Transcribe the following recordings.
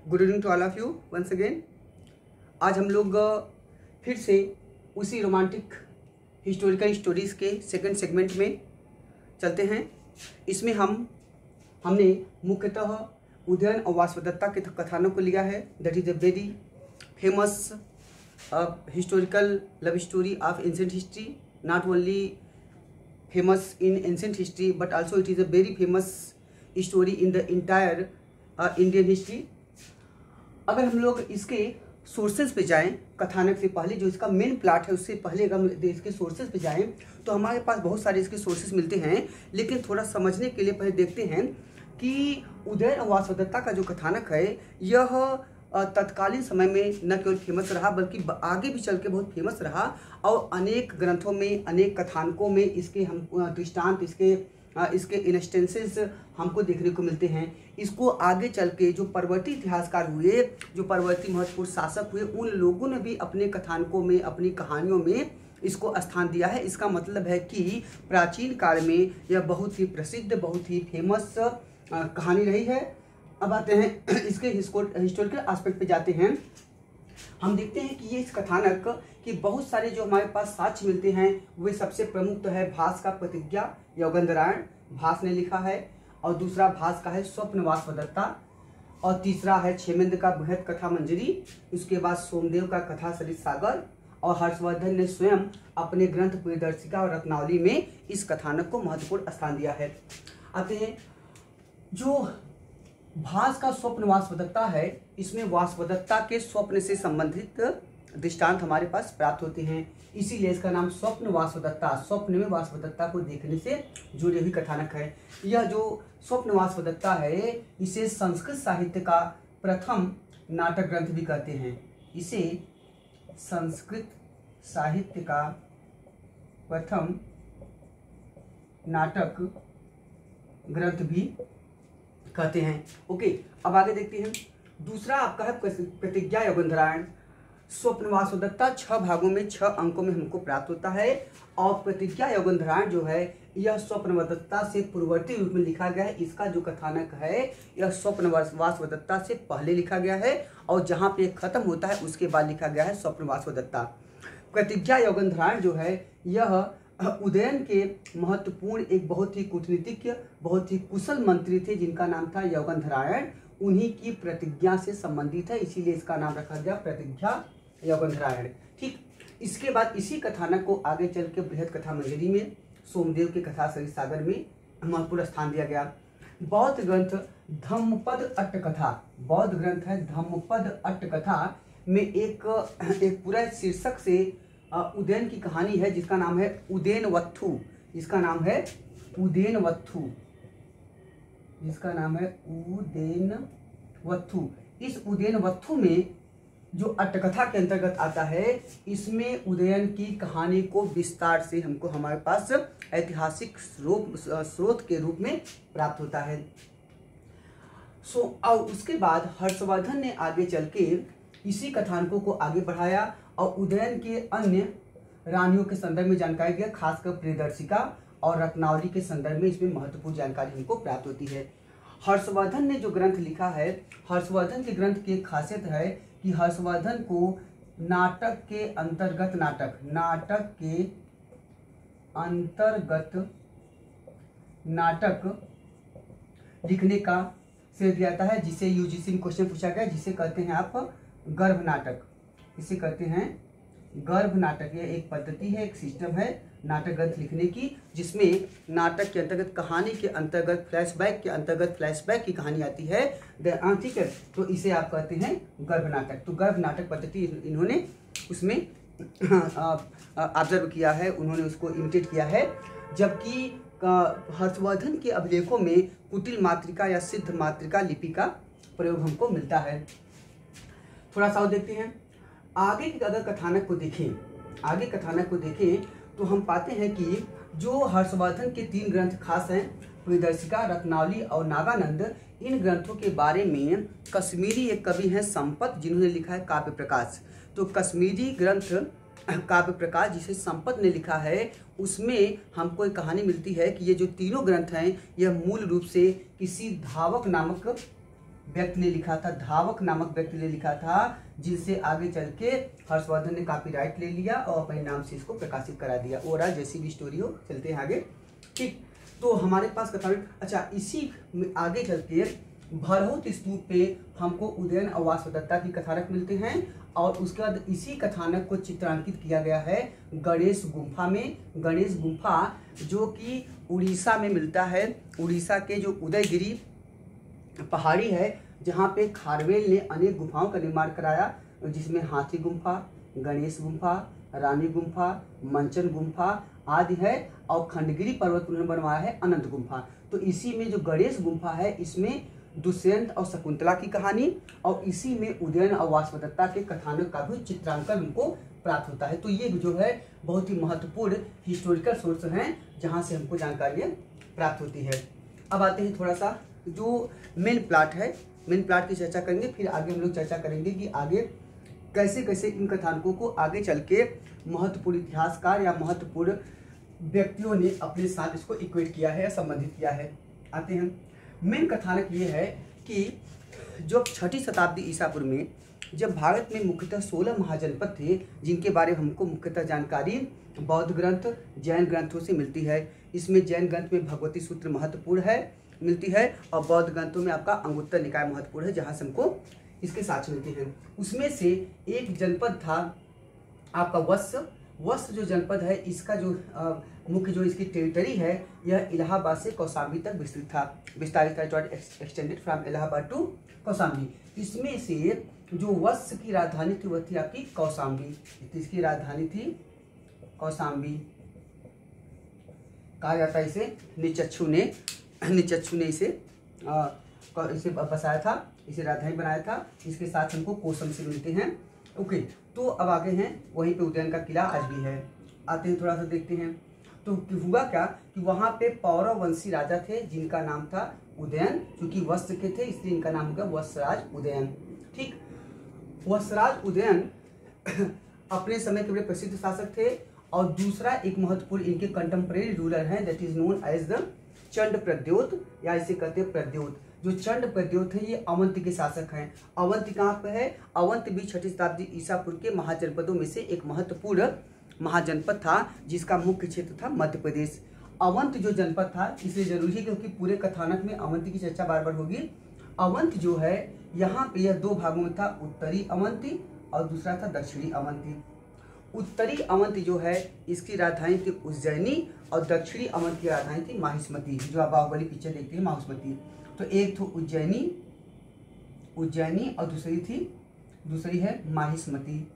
Good evening to all of you once again. आज हम लोग फिर से उसी रोमांटिक हिस्टोरिकल स्टोरीज़ के सेकंड सेगमेंट में चलते हैं। इसमें हमने मुख्यतः उदयन और वासवदत्ता के कथानक को लिया है। That is a very famous historical love story of ancient history, not only famous in ancient history but also it is a very famous story in the entire Indian history. अगर हम लोग इसके सोर्सेज पे जाएं, कथानक से पहले जो इसका मेन प्लॉट है उससे पहले अगर हम इसके सोर्सेज पे जाएं तो हमारे पास बहुत सारे इसके सोर्सेज मिलते हैं। लेकिन थोड़ा समझने के लिए पहले देखते हैं कि उदयन और वासवदत्ता का जो कथानक है यह तत्कालीन समय में न केवल फेमस रहा बल्कि आगे भी चल के बहुत फेमस रहा और अनेक ग्रंथों में, अनेक कथानकों में इसके हम दृष्टांत, इसके इंस्टेंसेस हमको देखने को मिलते हैं। इसको आगे चल के जो परवर्ती इतिहासकार हुए, जो परवर्ती महत्वपूर्ण शासक हुए, उन लोगों ने भी अपने कथानकों में, अपनी कहानियों में इसको स्थान दिया है। इसका मतलब है कि प्राचीन काल में यह बहुत ही प्रसिद्ध, बहुत ही फेमस कहानी रही है। अब आते हैं इसके हिस्टोरिकल एस्पेक्ट पे जाते हैं। हम देखते हैं कि ये इस कथानक कि बहुत सारे जो हमारे पास साक्ष्य मिलते हैं वे सबसे प्रमुख तो है भास का प्रतिज्ञा योगेंद्रायण, भास ने लिखा है, और दूसरा भास का है स्वप्न वासवदत्ता, और तीसरा है क्षेमेंद्र का बृहत कथा मंजरी, उसके बाद सोमदेव का कथा सरित सागर, और हर्षवर्धन ने स्वयं अपने ग्रंथ प्रियदर्शिका और रत्नावली में इस कथानक को महत्वपूर्ण स्थान दिया है। आते हैं जो भास का स्वप्न वासवदत्ता है, इसमें वासवदत्ता के स्वप्न से संबंधित दृष्टांत हमारे पास प्राप्त होते हैं, इसीलिए इसका नाम स्वप्न वासवदत्ता, स्वप्न में वासवदत्ता को देखने से जुड़ी हुई कथानक है। यह जो स्वप्न वासवदत्ता है इसे संस्कृत साहित्य का प्रथम नाटक ग्रंथ भी कहते हैं। इसे संस्कृत साहित्य का प्रथम नाटक ग्रंथ भी कहते हैं। ओके, अब आगे देखते हैं। दूसरा आपका है प्रतिज्ञा योगेंद्रायण। स्वप्न वासवदत्ता 6 भागों में 6 अंकों में हमको प्राप्त होता है, और प्रतिज्ञा योगेंद्रायण जो है यह स्वप्नवदत्ता से पूर्ववर्ती रूप में लिखा गया है। इसका जो कथानक है यह स्वप्न वासवदत्ता से पहले लिखा गया है, और जहाँ पे खत्म होता है उसके बाद लिखा गया है स्वप्न वासवदत्ता। प्रतिज्ञा योगेंद्रायण जो है यह उदयन के महत्वपूर्ण एक बहुत ही कूटनीतिज्ञ, बहुत ही कुशल मंत्री थे जिनका नाम था योगेंद्रायण। उन्हीं की प्रतिज्ञा से संबंधित है, इसीलिए इसका नाम रखा गया प्रतिज्ञा योगेंद्रायण। ठीक, इसके बाद इसी कथानक को आगे चल के बृहत कथा मंजरी में, सोमदेव के कथा सरित सागर में महत्वपूर्ण स्थान दिया गया। बौद्ध ग्रंथ धम्मपद अट्टकथा, बौद्ध ग्रंथ है धम्मपद अट्टकथा में एक पूरा शीर्षक से उदयन की कहानी है जिसका नाम है उदेनवत्थु। इसका नाम है उदेनवत्थु, जिसका नाम है उदेनवत्थु। इस उदेनवत्थु में जो अट्टकथा के अंतर्गत आता है, इसमें उदयन की कहानी को विस्तार से हमको हमारे पास ऐतिहासिक स्रोत के रूप में प्राप्त होता है। और उसके बाद हर्षवर्धन ने आगे चल के इसी कथानकों को आगे बढ़ाया और उदयन के अन्य रानियों के संदर्भ में जानकारी दिया, खासकर प्रियदर्शिका और रत्नावली के संदर्भ में इसमें महत्वपूर्ण जानकारी हमको प्राप्त होती है। हर्षवर्धन ने जो ग्रंथ लिखा है, हर्षवर्धन के ग्रंथ की खासियत है कि हर्षवर्धन को नाटक के अंतर्गत नाटक लिखने का श्रेय दिया जाता है, जिसे यूजीसी में क्वेश्चन पूछा गया, जिसे कहते हैं आप गर्भ नाटक। इसे कहते हैं गर्भ नाटक। यह एक पद्धति है, एक सिस्टम है नाटक ग्रंथ लिखने की, जिसमें नाटक के अंतर्गत, कहानी के अंतर्गत, फ्लैशबैक के अंतर्गत फ्लैशबैक की कहानी आती है। ठीक है, तो इसे आप कहते हैं गर्भ नाटक। तो गर्भ नाटक पद्धति इन्होंने उसमें ऑब्जर्व किया है, उन्होंने उसको इमिटेट किया है। जबकि हर्षवर्धन के अभिलेखों में कुटिल मातृका या सिद्ध मातृका लिपि का प्रयोग हमको मिलता है। थोड़ा सा और देखते हैं आगे के अगर कथानक को देखें तो हम पाते हैं कि जो हर्षवर्धन के 3 ग्रंथ खास हैं, प्रियदर्शिका, रत्नावली और नागानंद, इन ग्रंथों के बारे में कश्मीरी एक कवि हैं संपत, जिन्होंने लिखा है काव्य प्रकाश। तो कश्मीरी ग्रंथ काव्य प्रकाश जिसे संपत ने लिखा है, उसमें हमको एक कहानी मिलती है कि ये जो तीनों ग्रंथ हैं यह मूल रूप से किसी धावक नामक व्यक्ति ने लिखा था, धावक नामक व्यक्ति ने लिखा था, जिनसे आगे चल के हर्षवर्धन ने कॉपीराइट ले लिया और अपने नाम से इसको प्रकाशित करा दिया। ओवरऑल जैसी भी स्टोरी हो, चलते हैं आगे। ठीक, तो हमारे पास कथानक, अच्छा इसी में आगे चल के भरहुत स्तूप पे हमको उदयन और वासवदत्ता की कथानक मिलते हैं, और उसके बाद इसी कथानक को चित्रांकित किया गया है गणेश गुम्फा में। गणेश गुम्फा जो कि उड़ीसा में मिलता है, उड़ीसा के जो उदयगिरी पहाड़ी है, जहाँ पे खारवेल ने अनेक गुफाओं का निर्माण कराया, जिसमें हाथी गुम्फा, गणेश गुम्फा, रानी गुम्फा, मंचन गुम्फा आदि है, और खंडगिरी पर्वत उन्होंने बनवाया है अनंत गुम्फा। तो इसी में जो गणेश गुम्फा है, इसमें दुष्यंत और शकुंतला की कहानी, और इसी में उदयन और वासवदत्ता के कथानक का भी चित्रांकन उनको प्राप्त होता है। तो ये जो है बहुत ही महत्वपूर्ण हिस्टोरिकल सोर्स हैं, जहाँ से हमको जानकारियाँ प्राप्त होती है। अब आते हैं थोड़ा सा जो मेन प्लॉट है, मेन प्लॉट की चर्चा करेंगे, फिर आगे हम लोग चर्चा करेंगे कि आगे कैसे कैसे इन कथानकों को आगे चल के महत्वपूर्ण इतिहासकार या महत्वपूर्ण व्यक्तियों ने अपने साथ इसको इक्वेट किया है या संबंधित किया है। आते हैं, मेन कथानक ये है कि जो 6ठी शताब्दी ईसा पूर्व में जब भारत में मुख्यतः 16 महाजनपद थे, जिनके बारे में हमको मुख्यतः जानकारी बौद्ध ग्रंथ, जैन ग्रंथों से मिलती है। इसमें जैन ग्रंथ में भगवती सूत्र महत्वपूर्ण है, मिलती है, और बौद्ध ग्रंथों में आपका अंगुत्तर निकाय महत्वपूर्ण है, जहाँ से हमको इसके साक्ष्य मिलते हैं। उसमें से एक जनपद था आपका वत्स। वत्स जो जनपद है, इसका जो मुख्य जो इसकी टेरिटरी है, यह इलाहाबाद से कौशाम्बी तक विस्तृत था, विस्तारित था, extended from Allahabad to Kaushambi. इसमें से जो वत्स की राजधानी थी वह थी आपकी कौशाम्बी, इसकी राजधानी थी कौशाम्बी। कहा जाता है इसे निचच्छू ने इसे बसाया था, इसे राजधानी बनाया था। इसके साथ हमको कोसम से मिलते हैं। ओके, तो अब आगे हैं, वहीं पे उदयन का किला आज भी है। आते हैं थोड़ा सा देखते हैं। तो हुआ क्या कि वहाँ पे पौरव वंशी राजा थे, जिनका नाम था उदयन, क्योंकि वत्स के थे इसलिए इनका नाम हो गया वत्सराज उदयन। ठीक, वत्सराज उदयन अपने समय के बड़े प्रसिद्ध शासक थे, और दूसरा एक महत्वपूर्ण इनके कंटेम्परेरी रूलर हैं, that is known as the Chanda Pradyota, या इसे कहते हैं प्रद्योत। जो चंड प्रद्योत है, ये अवंत के शासक हैं। अवंत कहाँ पे है? अवंत भी 6ठी शताब्दी ईसा पूर्व के महाजनपदों में से एक महत्वपूर्ण महाजनपद था, जिसका मुख्य क्षेत्र था मध्य प्रदेश। अवंत जो जनपद था, इसलिए जरूरी है क्योंकि पूरे कथानक में अवंत की चर्चा बार बार होगी। अवंत जो है, यहाँ पे यह 2 भागों में था, उत्तरी अवंती और दूसरा था दक्षिणी अवंती। उत्तरी अवंत जो है, इसकी राजधानी थी उज्जैनी, और दक्षिणी अवंत की राजधानी थी माहिष्मती, जो आप बाहुबली पिक्चर देखते हैं माहिष्मती। तो एक तो उज्जैनी और दूसरी है माहिष्मती।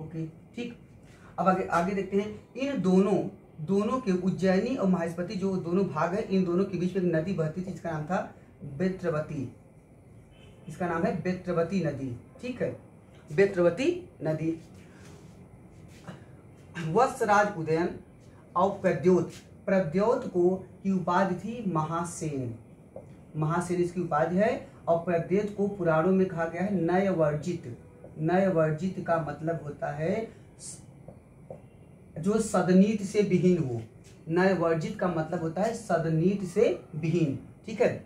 ओके, ठीक। अब आगे देखते हैं। इन दोनों के उज्जैनी और माहिष्मती जो दोनों भाग है, इन दोनों के बीच में नदी बहती थी, जिसका नाम था बेत्रवती। इसका नाम है बेत्रवती नदी। ठीक है, बेत्रवती नदी। वत्सराज उदयन और प्रद्योत को की उपाधि थी महासेन। महासेन इसकी उपाधि है, और प्रद्योत को पुराणों में कहा गया है नयवर्जित। नयवर्जित का मतलब होता है जो सदनीत से विहीन हो। नयवर्जित का मतलब होता है सदनीत से विहीन। ठीक है,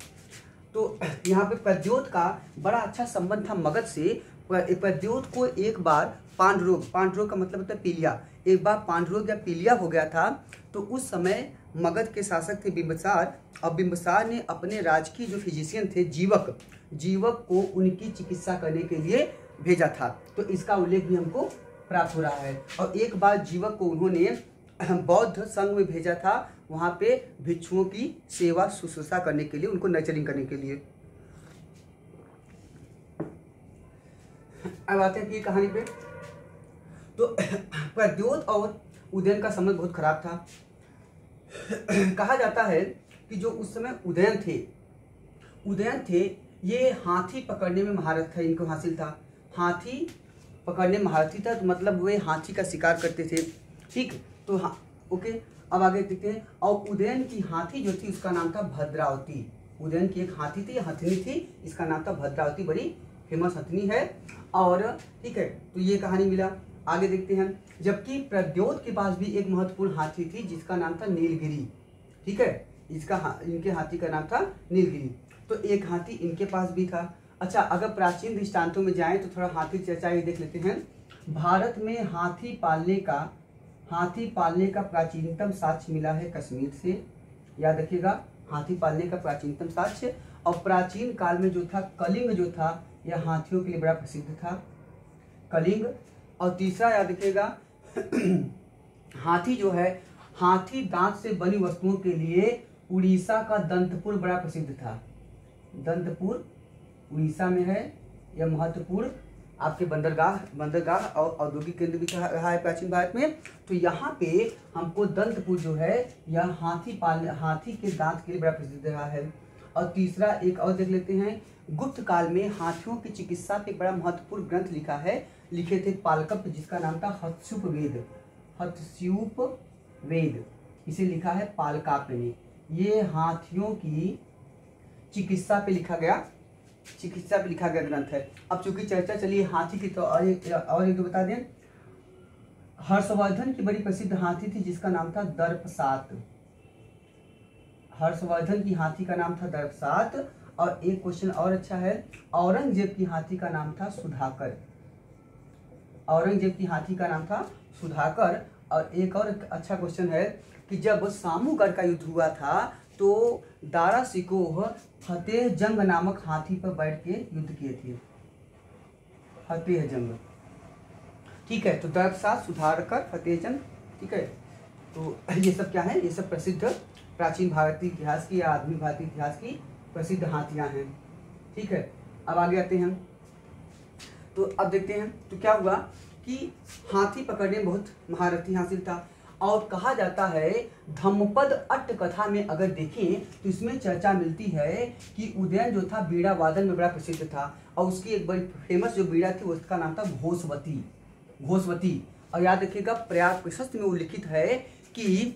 तो यहाँ पे प्रद्योत का बड़ा अच्छा संबंध था मगध से। प्रद्योत को एक बार पांडुरोग का मतलब होता है पीलिया, एक बार पांडुरोग या पीलिया हो गया था। तो उस समय मगध के शासक थे बिंबिसार, और बिंबिसार ने अपने राजकीय जो फिजिशियन थे जीवक को उनकी चिकित्सा करने के लिए भेजा था। तो इसका उल्लेख भी हमको प्राप्त हो रहा है। और एक बार जीवक को उन्होंने बौद्ध संघ में भेजा था, वहाँ पे भिक्षुओं की सेवा शुश्रूषा करने के लिए, उनको नर्चरिंग करने के लिए। अब आते हैं कि कहानी पे। तो प्रद्योत और उदयन का संबंध बहुत खराब था। कहा जाता है कि जो उस समय उदयन थे, ये हाथी पकड़ने में महारत था, इनको हासिल था। हाथी पकड़ने में महारथी था, तो मतलब वे हाथी का शिकार करते थे। ठीक, तो हाँ, ओके। अब आगे देखते हैं। और उदयन की हाथी जो थी उसका नाम था भद्रावती। उदयन की एक हाथी थी, हथनी थी, इसका नाम था भद्रावती, बड़ी फेमस हथनी है। और ठीक है, तो ये कहानी मिला। आगे देखते हैं। जबकि प्रद्योत के पास भी एक महत्वपूर्ण हाथी थी, जिसका नाम था नीलगिरी। ठीक है, इनके हाथी का नाम था नीलगिरी। तो एक हाथी इनके पास भी था। अच्छा, अगर प्राचीन दृष्टांतों में जाएं तो थोड़ा हाथी चर्चा ये देख लेते हैं। भारत में हाथी पालने का प्राचीनतम साक्ष्य मिला है कश्मीर से। याद रखिएगा, हाथी पालने का प्राचीनतम साक्ष्य। और प्राचीन काल में जो था कलिंग जो था यह हाथियों के लिए बड़ा प्रसिद्ध था, कलिंग। और तीसरा याद रखिएगा हाथी जो है, हाथी दांत से बनी वस्तुओं के लिए उड़ीसा का दंतपुर बड़ा प्रसिद्ध था। दंतपुर उड़ीसा में है, यह महत्वपूर्ण आपके बंदरगाह और औद्योगिक केंद्र भी रहा है प्राचीन भारत में। तो यहाँ पे हमको दंतपुर जो है यह हाथी के दांत के लिए बड़ा प्रसिद्ध रहा है। और तीसरा एक और देख लेते हैं, गुप्त काल में हाथियों की चिकित्सा पे एक बड़ा महत्वपूर्ण ग्रंथ लिखे थे पालकप, जिसका नाम था हत्स्यूप वेद। इसे लिखा है पालकाप ने। ये हाथियों की चिकित्सा पे लिखा गया ग्रंथ है। अब चूंकि चर्चा चली हाथी की, तो और एक तो बता दें, हर्षवर्धन की बड़ी प्रसिद्ध हाथी थी जिसका नाम था दर्पसात। हर्षवर्धन की हाथी का नाम था दर्पसात। और एक क्वेश्चन और अच्छा है, औरंगजेब की हाथी का नाम था सुधाकर। औरंगजेब की हाथी का नाम था सुधाकर। और एक और अच्छा क्वेश्चन है कि जब सामूगढ़ का युद्ध हुआ था तो दारा सिकोह फतेह जंग नामक हाथी पर बैठ के युद्ध किए थे। फतेह जंग, ठीक है। तो दर्पसात, सुधाकर, फतेह जंग, ठीक है। तो ये सब क्या है, ये सब प्रसिद्ध प्राचीन भारतीय इतिहास की या आधुनिक भारतीय इतिहास की प्रसिद्ध हाथियां हैं, ठीक है। अब आगे आते हैं, तो अब देखते हैं तो क्या हुआ कि हाथी पकड़ने में बहुत महारथी हासिल था। और कहा जाता है धम्मपद अट्ट कथा में अगर देखें तो इसमें चर्चा मिलती है कि उदयन जो था बीड़ा वादन में बड़ा प्रसिद्ध था। और उसकी एक बड़ी फेमस जो बीड़ा थी उसका नाम था घोषवती। और याद रखिएगा प्रयाग प्रशस्त में उल्लिखित है कि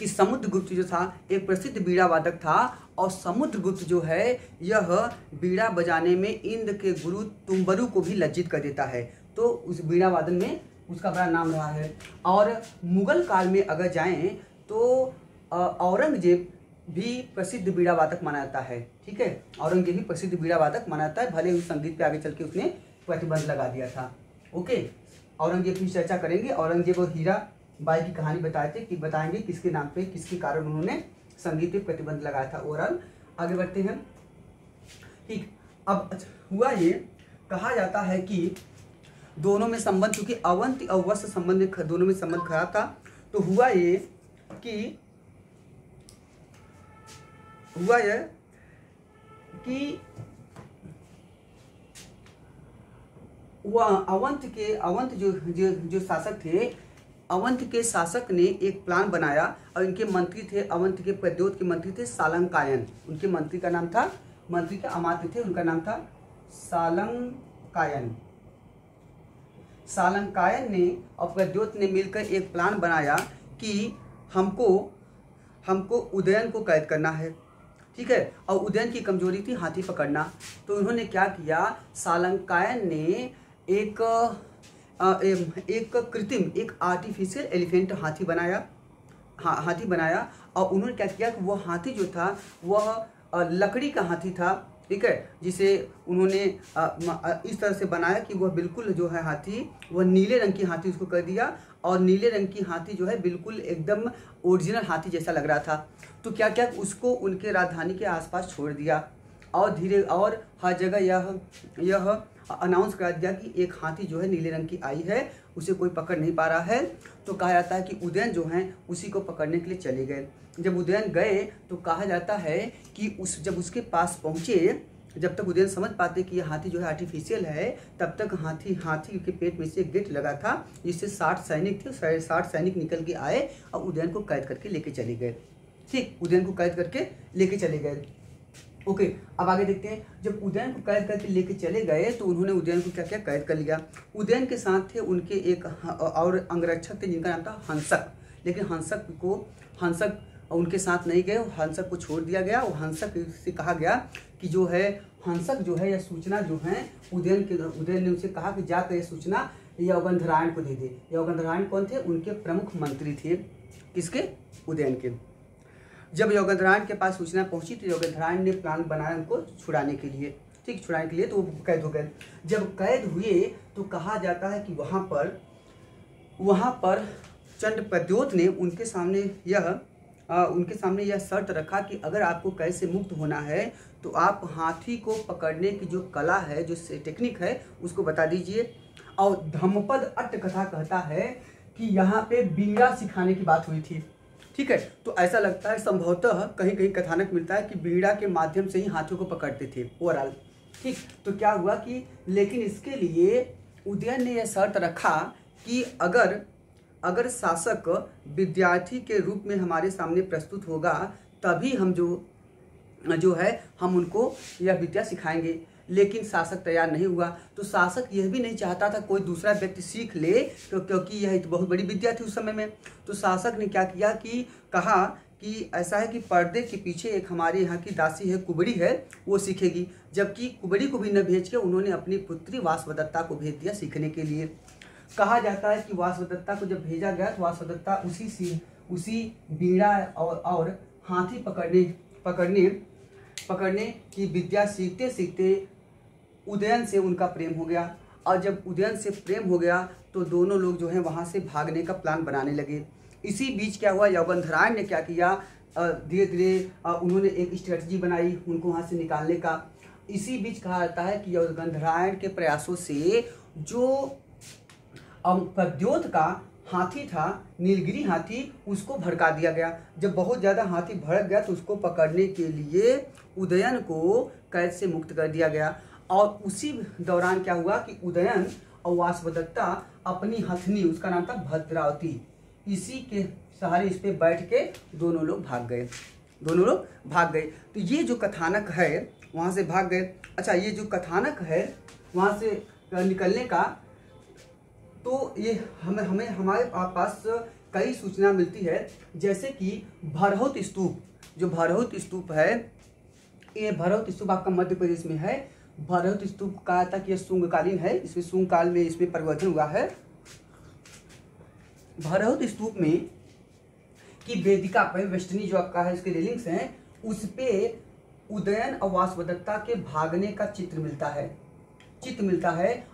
समुद्रगुप्त जो था एक प्रसिद्ध बीड़ा वादक था। और समुद्रगुप्त जो है यह बीड़ा बजाने में इंद्र के गुरु तुम्बरु को भी लज्जित कर देता है। तो उस बीड़ा वादन में उसका बड़ा नाम रहा है। और मुगल काल में अगर जाएं तो औरंगजेब भी प्रसिद्ध बीड़ा वादक माना जाता है, ठीक है। औरंगजेब भी प्रसिद्ध बीड़ा वादक माना जाता है, भले ही संगीत पे आगे चल के उसने प्रतिबंध लगा दिया था। ओके, औरंगजेब की चर्चा करेंगे। औरंगजेब और हीरा बाई की कहानी बताएंगे किसके नाम पे, किसके कारण उन्होंने संगीत पे प्रतिबंध लगाया था। ओवरऑल आगे बढ़ते हैं, ठीक। अब हुआ ये, कहा जाता है कि दोनों में संबंध, क्योंकि अवंती और वत्स संबंध दोनों में संबंध खराब था। तो हुआ ये कि अवंत जो शासक थे, अवंत के शासक ने एक प्लान बनाया। और इनके मंत्री थे, अवंत के प्रद्योत के मंत्री थे सालंकायन। उनके मंत्री का नाम था, मंत्री का अमात्य थे, उनका नाम था सालंकायन ने और प्रद्योत ने मिलकर एक प्लान बनाया कि हमको उदयन को कैद करना है, ठीक है। और उदयन की कमजोरी थी हाथी पकड़ना। तो उन्होंने क्या किया, सालंकायन ने एक कृत्रिम, एक आर्टिफिशियल एलिफेंट हाथी बनाया। और उन्होंने क्या किया कि वो हाथी जो था वह लकड़ी का हाथी था, ठीक है, जिसे उन्होंने इस तरह से बनाया कि वह बिल्कुल जो है हाथी, वह नीले रंग की हाथी उसको कर दिया। और नीले रंग की हाथी जो है बिल्कुल एकदम ओरिजिनल हाथी जैसा लग रहा था। तो क्या क्या उसको उनके राजधानी के आसपास छोड़ दिया। और हर जगह यह अनाउंस कर दिया कि एक हाथी जो है नीले रंग की आई है, उसे कोई पकड़ नहीं पा रहा है। तो कहा जाता है कि उदयन जो हैं उसी को पकड़ने के लिए चले गए। जब उदयन गए तो कहा जाता है कि जब उसके पास पहुँचे, जब तक उदयन समझ पाते कि यह हाथी जो है आर्टिफिशियल है, तब तक हाथी के पेट में से एक गेट लगा था जिससे 60 सैनिक थे। 60 सैनिक निकल के आए और उदयन को कैद करके लेके चले गए, ठीक। उदयन को कैद करके लेके चले गए। ओके, अब आगे देखते हैं। जब उदयन को कैद करके लेके चले गए तो उन्होंने उदयन को क्या क्या कैद कर लिया। उदयन के साथ थे उनके एक और अंगरक्षक थे जिनका नाम था हंसक। लेकिन हंसक उनके साथ नहीं गए, हंसक को छोड़ दिया गया। और हंसक से कहा गया कि हंसक जो है यह सूचना जो है उदयन ने उनसे कहा कि जाकर यह सूचना यौगंधरायण को दे दे। यौगंधरायण कौन थे, उनके प्रमुख मंत्री थे, किसके, उदयन के। जब योगेंद्रायण के पास सूचना पहुंची तो योगेंद्रायण ने प्लान बनाया उनको छुड़ाने के लिए, ठीक, छुड़ाने के लिए, तो वो कैद हो गए। जब कैद हुए तो कहा जाता है कि वहाँ पर चंड प्रद्योत ने उनके सामने यह शर्त रखा कि अगर आपको कैद से मुक्त होना है तो आप हाथी को पकड़ने की जो कला है, जो टेक्निक है, उसको बता दीजिए। और धम्मपद अट्ट कथा कहता है कि यहाँ पे बीड़ा सिखाने की बात हुई थी, ठीक है। तो ऐसा लगता है संभवतः कहीं कहीं कथानक मिलता है कि बीड़ा के माध्यम से ही हाथियों को पकड़ते थे ओवरऑल, ठीक। तो क्या हुआ कि लेकिन इसके लिए उदयन ने यह शर्त रखा कि अगर शासक विद्यार्थी के रूप में हमारे सामने प्रस्तुत होगा तभी हम जो है हम उनको यह विद्या सिखाएंगे। लेकिन शासक तैयार नहीं हुआ। तो शासक यह भी नहीं चाहता था कोई दूसरा व्यक्ति सीख ले, क्योंकि यह एक बहुत बड़ी विद्या थी उस समय में। तो शासक ने क्या किया कि कहा कि ऐसा है कि पर्दे के पीछे एक हमारे यहाँ की दासी है, कुबड़ी है, वो सीखेगी। जबकि कुबड़ी को भी न भेज के उन्होंने अपनी पुत्री वासवदत्ता को भेज दिया सीखने के लिए। कहा जाता है कि वासवदत्ता को जब भेजा गया तो वासवदत्ता उसी बीड़ा और हाथी पकड़ने की विद्या सीखते सीखते उदयन से उनका प्रेम हो गया। और जब उदयन से प्रेम हो गया तो दोनों लोग जो है वहाँ से भागने का प्लान बनाने लगे। इसी बीच क्या हुआ, योगेंद्रायण ने क्या किया, धीरे धीरे उन्होंने एक स्ट्रेटजी बनाई उनको वहाँ से निकालने का। इसी बीच कहा जाता है कि योगेंद्रायण के प्रयासों से जो प्रद्योत का हाथी था, नीलगिरी हाथी, उसको भड़का दिया गया। जब बहुत ज़्यादा हाथी भड़क गया तो उसको पकड़ने के लिए उदयन को कैद से मुक्त कर दिया गया। और उसी दौरान क्या हुआ कि उदयन और वासवदत्ता अपनी हथनी, उसका नाम था भद्रावती, इसी के सहारे इस पे बैठ के दोनों लोग भाग गए। तो ये जो कथानक है वहाँ से भाग गए। अच्छा, ये जो कथानक है वहाँ से निकलने का, तो ये हमारे पास कई सूचना मिलती है। जैसे कि भरहुत स्तूप, जो भरहुत स्तूप है, ये भरहुत स्तूप आपका मध्य प्रदेश में है। भरहुत स्तूप कहा था कि यह शुंगकालीन है, इसमें शुंग काल में इसमें परिवर्तन हुआ है। भरहुत स्तूप में की वेदिका पे वेस्टनी जो आपका है, इसके रेलिंग्स हैं, उस पे उदयन और वासवदत्ता के भागने का चित्र मिलता है।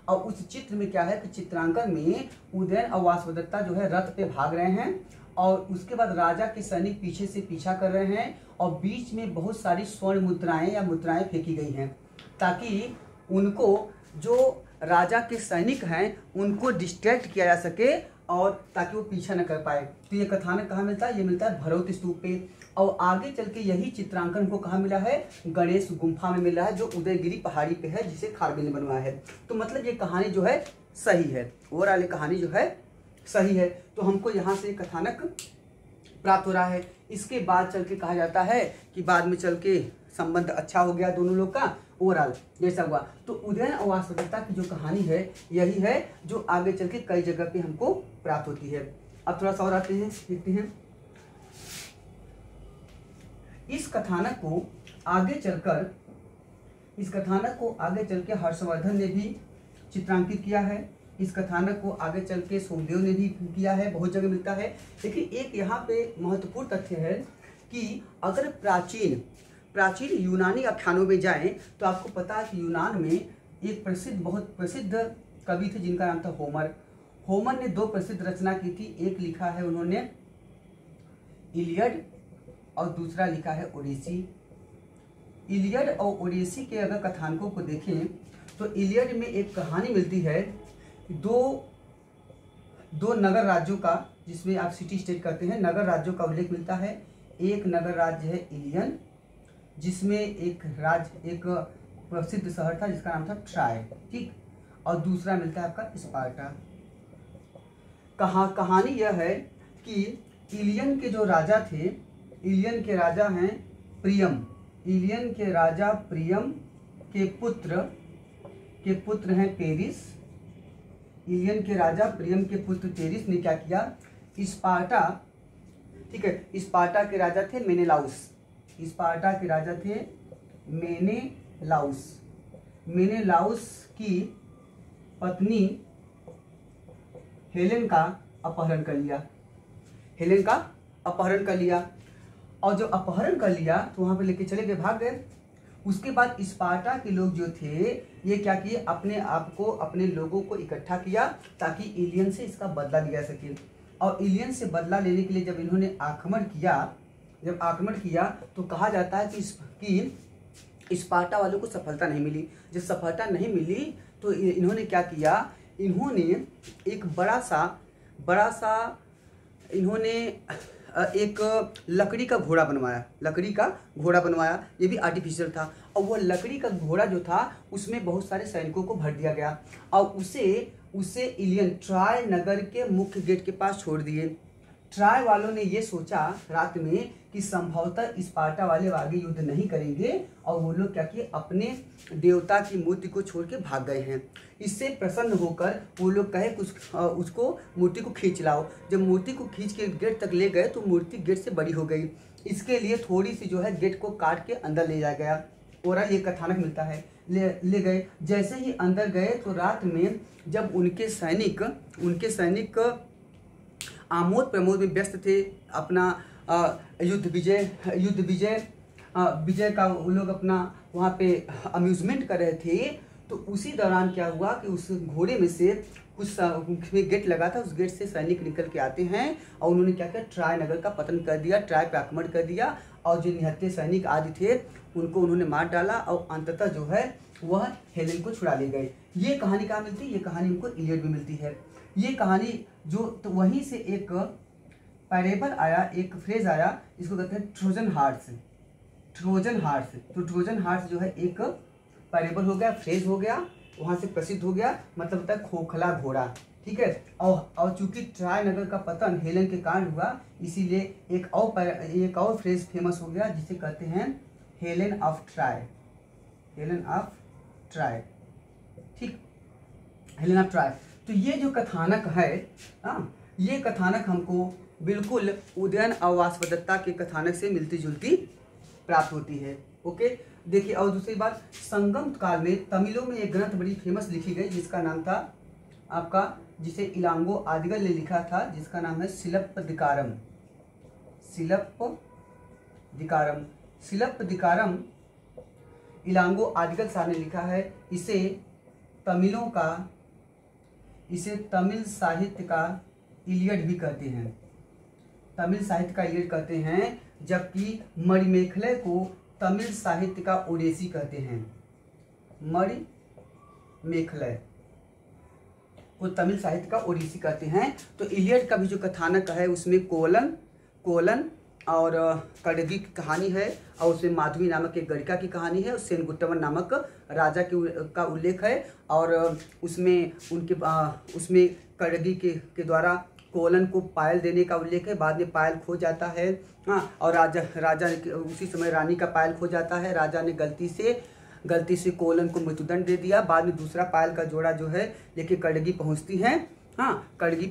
और उस चित्र में क्या है कि चित्रांकन में उदयन और वासवदत्ता जो है रथ पे भाग रहे हैं और उसके बाद राजा के सैनिक पीछे से पीछा कर रहे हैं और बीच में बहुत सारी स्वर्ण मुद्राएं या मुद्राएं फेंकी गई हैं ताकि उनको, जो राजा के सैनिक हैं, उनको डिस्ट्रैक्ट किया जा सके और ताकि वो पीछा न कर पाए। तो ये कथानक कहाँ मिलता है? ये मिलता है भरहुत स्तूप पे। और आगे चल के यही चित्रांकन को कहाँ मिला है? गणेश गुम्फा में मिला है, जो उदयगिरी पहाड़ी पे है, जिसे खारबिल ने बनवाया है। तो मतलब ये कहानी जो है सही है, ओवरऑल कहानी जो है सही है। तो हमको यहाँ से कथानक प्राप्त हो रहा है। इसके बाद चल के कहा जाता है कि बाद में चल के संबंध अच्छा हो गया दोनों लोग का, ओवरऑल जैसा हुआ। तो उदयन और वासवदत्ता की जो कहानी है यही है जो आगे चल के कई जगह पे हमको प्राप्त होती है। अब थोड़ा सा और आते हैं, देखते हैं। इस कथानक को आगे चल के हर्षवर्धन ने भी चित्रांकित किया है। इस कथानक को आगे चल के सोमदेव ने भी किया है, बहुत जगह मिलता है। लेकिन एक यहाँ पे महत्वपूर्ण तथ्य है कि अगर प्राचीन यूनानी आख्यानों में जाएं तो आपको पता है कि यूनान में एक बहुत प्रसिद्ध कवि थे जिनका नाम था होमर। होमर ने दो प्रसिद्ध रचना की थी। एक लिखा है उन्होंने इलियड और दूसरा लिखा है ओडिसी। इलियड और ओडिसी के अगर कथानकों को देखें तो इलियड में एक कहानी मिलती है दो नगर राज्यों का, जिसमें आप सिटी स्टेट करते हैं, नगर राज्यों का उल्लेख मिलता है। एक नगर राज्य है इलियन, जिसमें एक प्रसिद्ध शहर था जिसका नाम था ट्राय, ठीक। और दूसरा मिलता है आपका स्पार्टा। कहानी यह है कि इलियन के जो राजा थे, इलियन के राजा हैं प्रियम। इलियन के राजा प्रियम के पुत्र हैं पेरिस। इलियन के राजा प्रियम के पुत्र पेरिस ने क्या किया? स्पार्टा, ठीक है, स्पार्टा के राजा थे मेनेलाउस। स्पार्टा के राजा थे मेनेलाउस। मेनेलाउस की पत्नी हेलेन का अपहरण कर लिया। और जब अपहरण कर लिया तो वहाँ पे लेके चले गए, भाग गए। उसके बाद स्पार्टा के लोग जो थे ये क्या किए, अपने आप को, अपने लोगों को इकट्ठा किया ताकि इलियन से इसका बदला लिया सके। और इलियन से बदला लेने के लिए जब इन्होंने आक्रमण किया तो कहा जाता है कि स्पार्टा वालों को सफलता नहीं मिली। जब सफलता नहीं मिली तो इन्होंने क्या किया, इन्होंने एक बड़ा सा इन्होंने एक लकड़ी का घोड़ा बनवाया, ये भी आर्टिफिशियल था। और वह लकड़ी का घोड़ा जो था उसमें बहुत सारे सैनिकों को भर दिया गया और उसे इलियन ट्राय नगर के मुख्य गेट के पास छोड़ दिए। ट्राय वालों ने ये सोचा रात में कि संभवतः स्पार्टा वाले आगे युद्ध नहीं करेंगे और वो लोग क्या किए, अपने देवता की मूर्ति को छोड़ के भाग गए हैं। इससे प्रसन्न होकर वो लोग कहे उसको मूर्ति को खींच लाओ। जब मूर्ति को खींच के गेट तक ले गए तो मूर्ति गेट से बड़ी हो गई। इसके लिए थोड़ी सी जो है गेट को काट के अंदर ले जाया गया। और ये कथानक मिलता है, ले गए। जैसे ही अंदर गए तो रात में जब उनके सैनिक आमोद प्रमोद में व्यस्त थे, अपना युद्ध विजय का वो लोग अपना वहाँ पे अम्यूजमेंट कर रहे थे, तो उसी दौरान क्या हुआ कि उस घोड़े में से कुछ गेट लगा था, उस गेट से सैनिक निकल के आते हैं और उन्होंने क्या किया, ट्राय नगर का पतन कर दिया, ट्राय पे आक्रमण कर दिया और जो निहत्थे सैनिक आदि थे उनको उन्होंने मार डाला और अंततः जो है वह हेलेन को छुड़ा ले गए। ये कहानी कहाँ मिलती है, ये कहानी हमको इलियड में मिलती है। ये कहानी जो तो वहीं से एक पैरेबल आया, एक फ्रेज आया, इसको कहते हैं ट्रोजन हार्स। तो ट्रोजन हार्स जो है एक पैरेबल हो गया, फ्रेज हो गया, वहाँ से प्रसिद्ध हो गया, मतलब होता है खोखला घोड़ा, ठीक है। और चूंकि ट्राय नगर का पतन हेलेन के कारण हुआ, इसीलिए एक और फ्रेज फेमस हो गया जिसे कहते हैं हेलेन ऑफ ट्राय, ठीक, हेलेन ऑफ ट्राय। तो ये जो कथानक है, ये कथानक हमको बिल्कुल उदयन और वासवदत्ता के कथानक से मिलती जुलती प्राप्त होती है। ओके, देखिए। और दूसरी बात, संगम काल में तमिलों में एक ग्रंथ बड़ी फेमस लिखी गई जिसका नाम था आपका, जिसे इलांगो आदिगल ने लिखा था, जिसका नाम है शिलप्पदिकारम। इलांगो आदिगल साहब ने लिखा है। इसे तमिल साहित्य का इलियड भी कहते हैं, जबकि मणिमेखले को तमिल साहित्य का ओडेसी कहते हैं। मणिमेखले को तमिल साहित्य का ओडिसी कहते हैं। तो इलियड का भी जो कथानक है उसमें कोलन और कड़गी की कहानी है, और उसमें माधवी नामक एक गणिका की कहानी है, और सेनगुट्टवन नामक राजा का उल्लेख है, और उसमें कड़गी के द्वारा कोलन को पायल देने का उल्लेख है। बाद में पायल खो जाता है, हाँ, और राजा उसी समय रानी का पायल खो जाता है। राजा ने गलती से कोलन को मृत्युदंड दे दिया। बाद में दूसरा पायल का जोड़ा जो है लेके कड़गी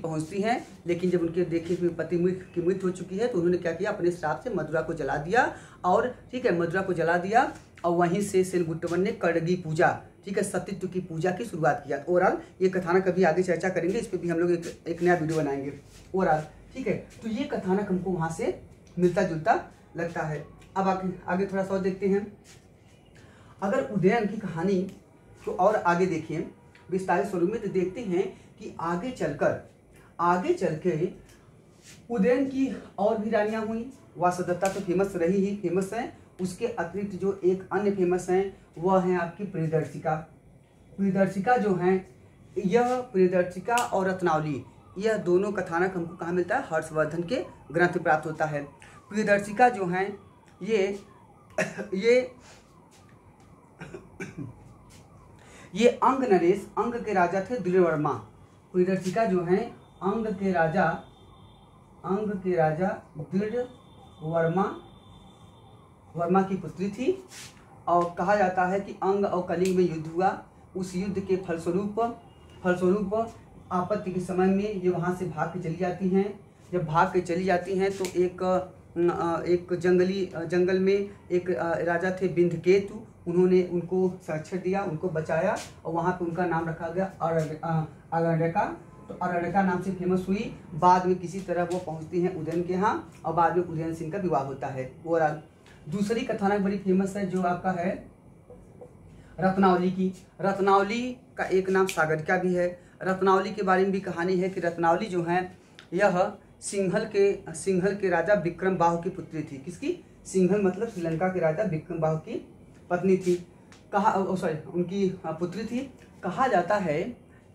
पहुंचती हैं, लेकिन जब उनके देखे हुए पति की मृत्यु हो चुकी है तो उन्होंने क्या किया, अपने श्राप से मदुरा को जला दिया, और ठीक है, मदुरा को जला दिया, और वहीं से सेनगुट्टवन ने कड़गी पूजा, ठीक है, सतीत्व की पूजा की शुरुआत किया। ओवरऑल ये कथानक कभी आगे चर्चा करेंगे, इस पर भी हम लोग एक नया वीडियो बनाएंगे ओवरऑल, ठीक है। तो ये कथानक हमको वहाँ से मिलता जुलता लगता है। अब आगे थोड़ा सा और देखते हैं। अगर उदयन की कहानी को और आगे देखें विस्तारित स्वरूप में, तो देखते हैं कि आगे चल के उदयन की और भी रानियां हुई। वासवदत्ता तो फेमस है। उसके अतिरिक्त जो एक अन्य फेमस हैं वह हैं आपकी प्रियदर्शिका जो हैं, यह प्रियदर्शिका और रत्नावली, यह दोनों कथानक हमको कहाँ मिलता है, हर्षवर्धन के ग्रंथ प्राप्त होता है। प्रियदर्शिका जो हैं ये अंग के राजा थे दृढ़वर्मा। प्रियदर्शिका जो हैं अंग के राजा दृढ़वर्मा की पुत्री थी, और कहा जाता है कि अंग और कलिंग में युद्ध हुआ। उस युद्ध के फलस्वरूप आपत्ति के समय में ये वहाँ से भाग के चली जाती हैं। जब भाग के चली जाती हैं तो एक जंगल में एक राजा थे बिंधकेतु, उन्होंने उनको संरक्षण दिया, उनको बचाया, और वहाँ पे उनका नाम रखा गया अरण्यका। तो अरण्यका नाम से फेमस हुई। बाद में किसी तरह वो पहुंचती हैं उदयन के यहाँ और बाद में उदयन सिंह का विवाह होता है। ओवरऑल दूसरी कथानक बड़ी फेमस है जो आपका है रत्नावली की। रत्नावली का एक नाम सागरिका भी है। रत्नावली के बारे में भी कहानी है कि रत्नावली जो है यह सिंघल के राजा विक्रम बाहु की पुत्री थी। किसकी? सिंघल मतलब श्रीलंका के राजा विक्रम बाहु की पत्नी थी। उनकी पुत्री थी। कहा जाता है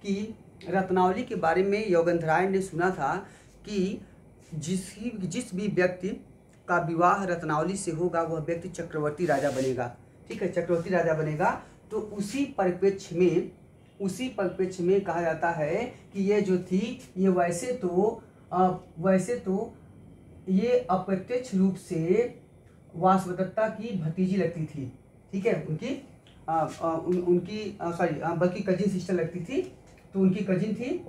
कि रत्नावली के बारे में योगेंद्रायण ने सुना था कि जिस भी व्यक्ति का विवाह रत्नावली से होगा वह व्यक्ति चक्रवर्ती राजा बनेगा। ठीक है, चक्रवर्ती राजा बनेगा। तो उसी परिप्रेक्ष्य में कहा जाता है कि ये जो थी ये वैसे तो ये अप्रत्यक्ष रूप से वासवदत्ता की भतीजी लगती थी। ठीक है, बल्कि कजिन सिस्टर लगती थी। तो उनकी कजिन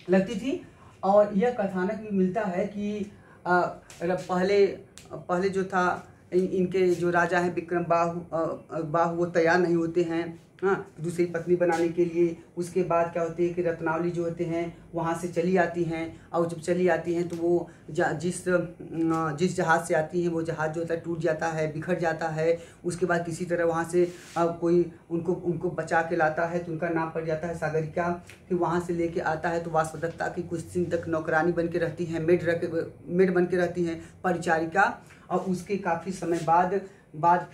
लगती थी। और यह कथानक में मिलता है कि पहले जो था इनके जो राजा हैं विक्रम बाहु वो तैयार नहीं होते हैं दूसरी पत्नी बनाने के लिए। उसके बाद क्या होती है कि रत्नावली जो होते हैं वहाँ से चली आती हैं और जब चली आती हैं तो वो जिस जहाज़ से आती हैं वो जहाज़ जो होता है टूट जाता है, बिखर जाता है। उसके बाद किसी तरह वहाँ से कोई उनको बचा के लाता है तो उनका नाम पड़ जाता है सागरिका। फिर वहाँ से लेके आता है तो वासवदत्ता की कुछ दिन तक नौकरानी बन के रहती हैं, मेड बन के रहती हैं, परिचारिका। और उसके काफ़ी समय बाद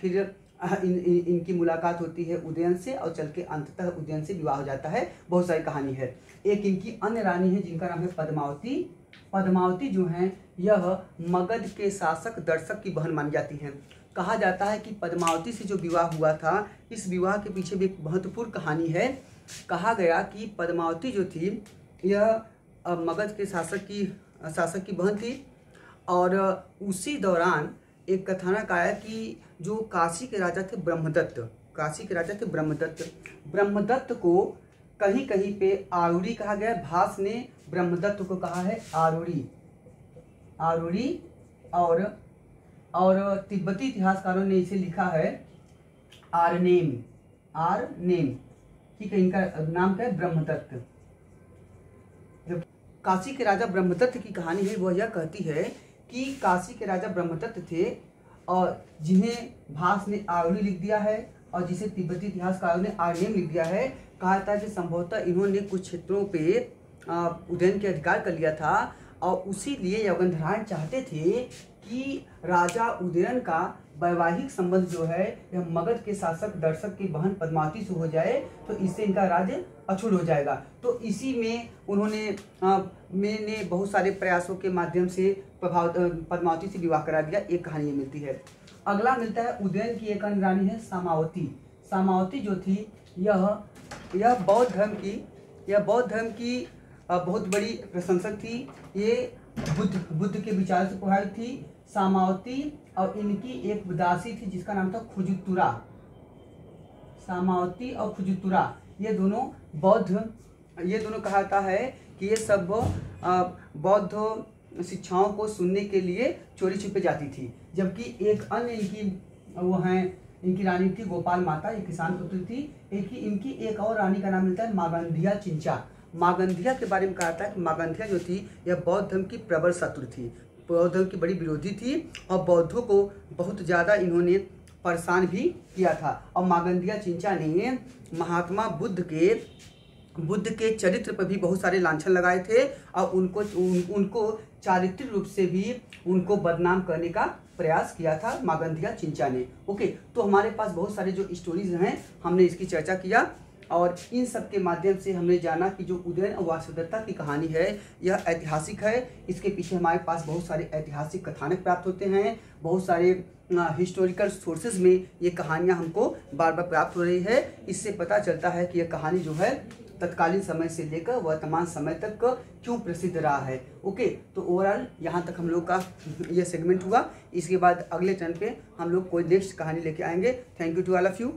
फिर इनकी मुलाकात होती है उदयन से और चल के अंततः उदयन से विवाह हो जाता है। बहुत सारी कहानी है। एक इनकी अन्य रानी है जिनका नाम है पद्मावती। पद्मावती जो है यह मगध के शासक दर्शक की बहन मानी जाती हैं। कहा जाता है कि पद्मावती से जो विवाह हुआ था इस विवाह के पीछे भी एक महत्वपूर्ण कहानी है। कहा गया कि पद्मावती जो थी यह मगध के शासक की बहन थी और उसी दौरान एक कथानक आया कि जो काशी के राजा थे ब्रह्मदत्त को कहीं कहीं पे आरूढ़ी कहा गया। भास ने ब्रह्मदत्त को कहा है आरूढ़ी और तिब्बती इतिहासकारों ने इसे लिखा है आरनेम। ठीक है, इनका नाम क्या है? ब्रह्मदत्त। जब काशी के राजा ब्रह्मदत्त की कहानी है वह यह कहती है कि काशी के राजा ब्रह्मदत्त थे और जिन्हें भास ने आरूढ़ी लिख दिया है और जिसे तिब्बती इतिहासकारों ने आरनेम लिख दिया है। कहा था कि संभवतः इन्होंने कुछ क्षेत्रों पे उदयन के अधिकार कर लिया था और उसी लिए योगेंद्रायण चाहते थे कि राजा उदयन का वैवाहिक संबंध जो है यह मगध के शासक दर्शक की बहन पद्मावती से हो जाए तो इससे इनका राज्य अछूत हो जाएगा। तो इसी में मैंने बहुत सारे प्रयासों के माध्यम से पद्मावती से विवाह करा दिया। एक कहानी ये मिलती है। अगला मिलता है उदयन की एक अन्य रानी है सामावती। सामावती जो थी यह बौद्ध धर्म की बहुत बड़ी प्रशंसक थी। ये बुद्ध के विचार से प्रभावित थी। सामावती और इनकी एक दासी थी जिसका नाम था खुजुतुरा। सामावती और खुजुतुरा ये दोनों कहा जाता है कि ये सब बौद्ध शिक्षाओं को सुनने के लिए चोरी छुपे जाती थी। जबकि एक अन्य इनकी रानी थी गोपाल माता, एक किसान पुत्री थी। इनकी एक और रानी का नाम मिलता है मागंधिया चिंचा। मागंधिया के बारे में कहा था कि मागंधिया जो थी यह बौद्ध धर्म की प्रबल शत्रु थी, बौद्ध धर्म की बड़ी विरोधी थी और बौद्धों को बहुत ज़्यादा इन्होंने परेशान भी किया था। और मागंधिया चिंचा ने महात्मा बुद्ध के चरित्र पर भी बहुत सारे लांछन लगाए थे और उनको चारित्रिक रूप से भी उनको बदनाम करने का प्रयास किया था मागंधिया चिंचा ने। ओके, तो हमारे पास बहुत सारे जो स्टोरीज हैं हमने इसकी चर्चा किया और इन सब के माध्यम से हमने जाना कि जो उदयन और वासवदत्ता की कहानी है यह ऐतिहासिक है। इसके पीछे हमारे पास बहुत सारे ऐतिहासिक कथानक प्राप्त होते हैं। बहुत सारे हिस्टोरिकल सोर्सेज में ये कहानियाँ हमको बार बार प्राप्त हो रही है। इससे पता चलता है कि यह कहानी जो है तत्कालीन समय से लेकर वर्तमान समय तक क्यों प्रसिद्ध रहा है। ओके, तो ओवरऑल यहाँ तक हम लोग का ये सेगमेंट हुआ। इसके बाद अगले टर्न पे हम लोग कोई नेक्स्ट कहानी लेके आएंगे। Thank you to all of you.